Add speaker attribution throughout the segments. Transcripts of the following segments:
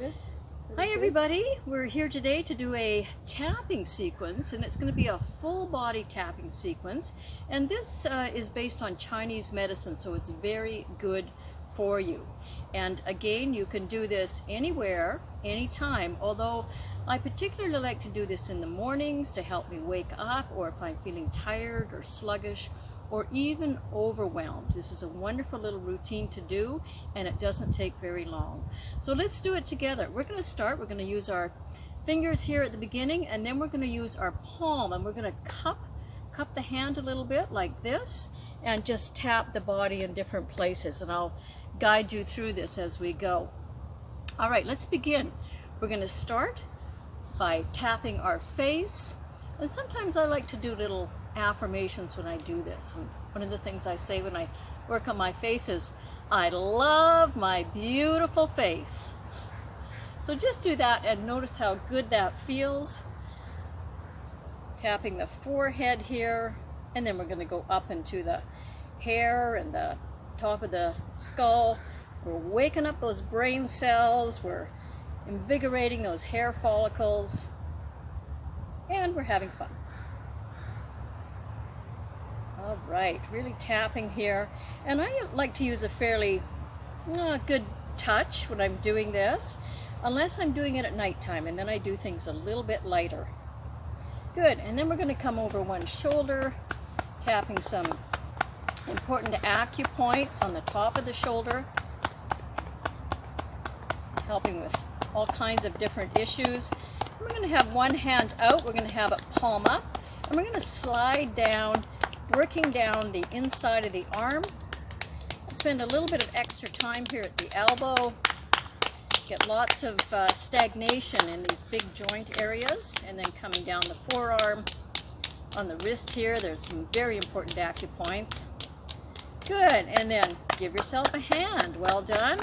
Speaker 1: focus.
Speaker 2: Hi everybody, we're here today to do a tapping sequence, and it's going to be a full body tapping sequence, and this is based on Chinese medicine, so it's very good for you. And again, you can do this anywhere, anytime, although I particularly like to do this in the mornings to help me wake up, or if I'm feeling tired or sluggish or even overwhelmed. This is a wonderful little routine to do, and it doesn't take very long. So let's do it together. We're going to use our fingers here at the beginning, and then we're going to use our palm, and we're going to cup the hand a little bit like this, and just tap the body in different places, and I'll guide you through this as we go. All right, let's begin. We're going to start by tapping our face, and sometimes I like to do little affirmations when I do this. And one of the things I say when I work on my face is, I love my beautiful face. So just do that and notice how good that feels. Tapping the forehead here, and then we're going to go up into the hair and the top of the skull. We're waking up those brain cells, we're invigorating those hair follicles, and we're having fun. All right, really tapping here. And I like to use a fairly good touch when I'm doing this, unless I'm doing it at nighttime, and then I do things a little bit lighter. Good, and then we're going to come over one shoulder, tapping some important acupoints on the top of the shoulder, helping with all kinds of different issues. And we're going to have one hand out, we're going to have it palm up, and we're going to slide down, working down the inside of the arm. I'll spend a little bit of extra time here at the elbow. Get lots of stagnation in these big joint areas, and then coming down the forearm. On the wrist here, there's some very important acupoints. Good, and then give yourself a hand. Well done.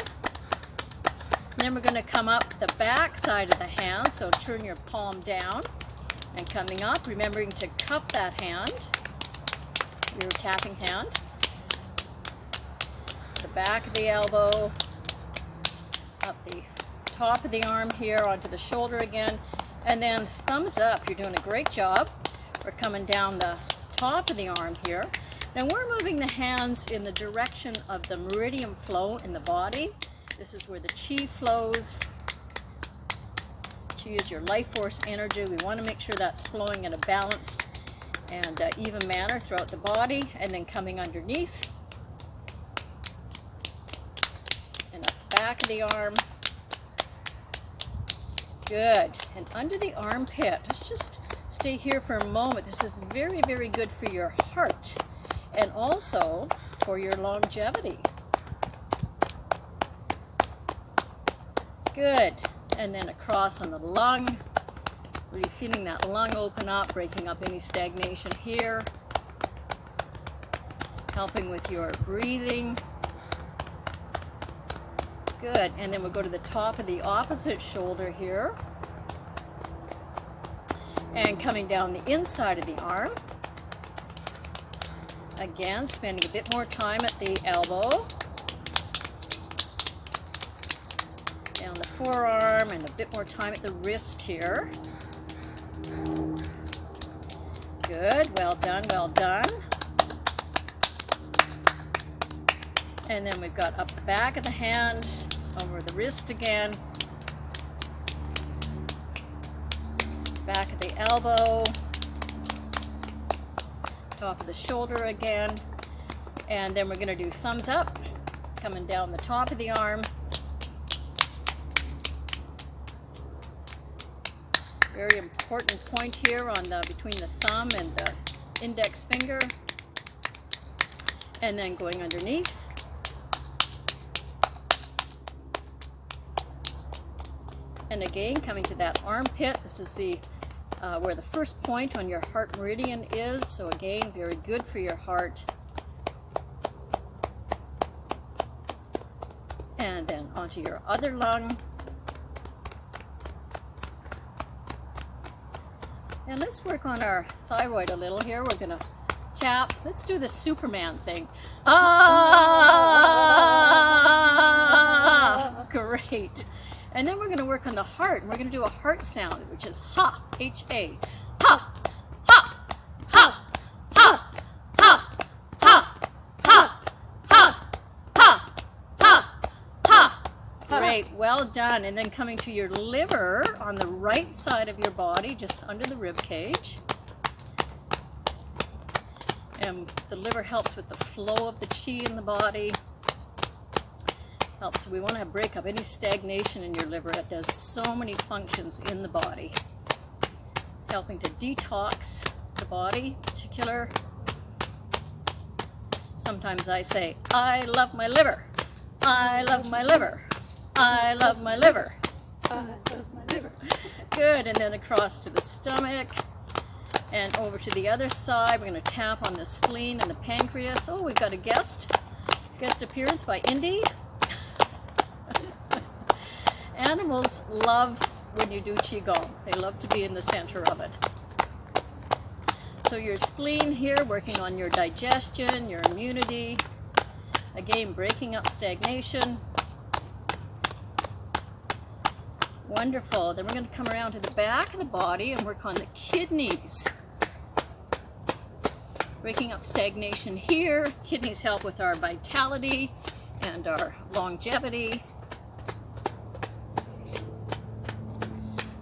Speaker 2: And then we're going to come up the back side of the hand, so turn your palm down, and coming up, remembering to cup that hand, your tapping hand, the back of the elbow, up the top of the arm here onto the shoulder again, and then thumbs up. You're doing a great job. We're coming down the top of the arm here. Now we're moving the hands in the direction of the meridian flow in the body. This is where the Qi flows. Qi is your life force energy. We want to make sure that's flowing in a balanced and even manner throughout the body, and then coming underneath and up the back of the arm. Good, and under the armpit. Let's just stay here for a moment. This is very, very good for your heart and also for your longevity. Good, and then across on the lung. Really feeling that lung open up, breaking up any stagnation here, helping with your breathing. Good, and then we'll go to the top of the opposite shoulder here, and coming down the inside of the arm. Again, spending a bit more time at the elbow, down the forearm, and a bit more time at the wrist here. Good, well done, well done. And then we've got up the back of the hand, over the wrist again, back of the elbow, top of the shoulder again, and then we're going to do thumbs up, coming down the top of the arm. Very important point here on the between the thumb and the index finger, and then going underneath. And again, coming to that armpit. This is the where the first point on your heart meridian is, so again, very good for your heart. And then onto your other lung. And let's work on our thyroid a little here. We're going to tap. Let's do the Superman thing. Ah! Great. And then we're going to work on the heart, and we're going to do a heart sound, which is ha, H-A. Ha, ha, ha, ha, ha, ha, ha, ha, ha, ha, ha. Great, well done. And then coming to your liver on the right side of your body, just under the rib cage. And the liver helps with the flow of the qi in the body. Helps. We want to break up any stagnation in your liver. It does so many functions in the body. Helping to detox the body, in particular. Sometimes I say, I love my liver. I love my liver. I love my liver.
Speaker 1: I love my liver.
Speaker 2: Good, and then across to the stomach. And over to the other side, we're going to tap on the spleen and the pancreas. Oh, we've got a guest appearance by Indy. Animals love when you do Qi Gong. They love to be in the center of it. So your spleen here, working on your digestion, your immunity. Again, breaking up stagnation. Wonderful. Then we're going to come around to the back of the body and work on the kidneys. Breaking up stagnation here. Kidneys help with our vitality and our longevity.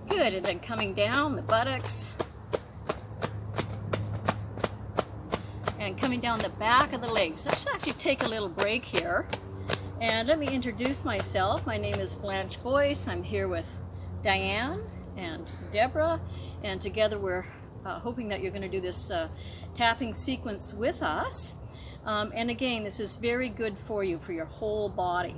Speaker 2: Good, and then coming down the buttocks. And coming down the back of the legs. I should actually take a little break here. And let me introduce myself. My name is Blanche Boyce. I'm here with Diane and Deborah. And together we're hoping that you're going to do this tapping sequence with us. And again, this is very good for you, for your whole body.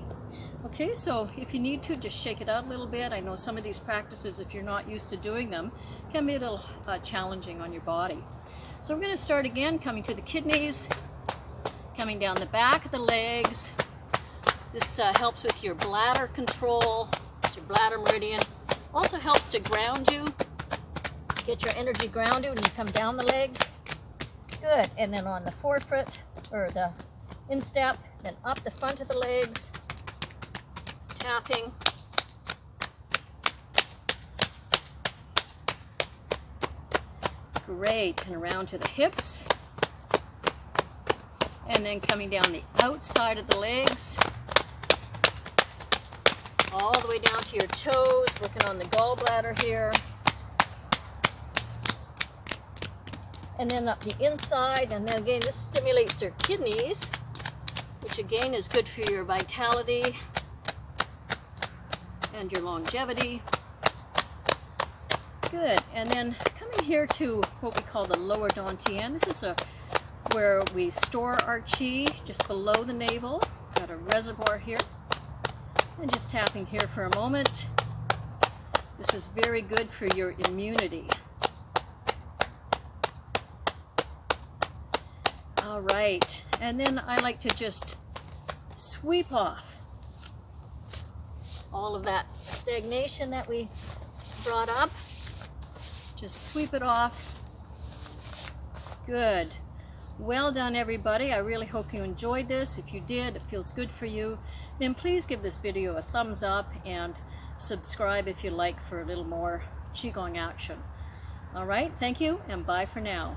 Speaker 2: Okay, so if you need to, just shake it out a little bit. I know some of these practices, if you're not used to doing them, can be a little challenging on your body. So we're going to start again, coming to the kidneys, coming down the back of the legs. This helps with your bladder control, it's your bladder meridian. Also helps to ground you, get your energy grounded when you come down the legs. Good, and then on the forefoot, or the instep, then up the front of the legs. Tapping. Great, and around to the hips. And then coming down the outside of the legs. All the way down to your toes, working on the gallbladder here. And then up the inside, and then again, this stimulates your kidneys, which again is good for your vitality and your longevity. Good, and then coming here to what we call the lower dantian. This is where we store our qi, just below the navel. Got a reservoir here. And just tapping here for a moment. This is very good for your immunity. All right, and then I like to just sweep off all of that stagnation that we brought up. Just sweep it off. Good. Well done, everybody. I really hope you enjoyed this. If you did, it feels good for you, then please give this video a thumbs up and subscribe if you like for a little more Qigong action. All right, thank you, and bye for now.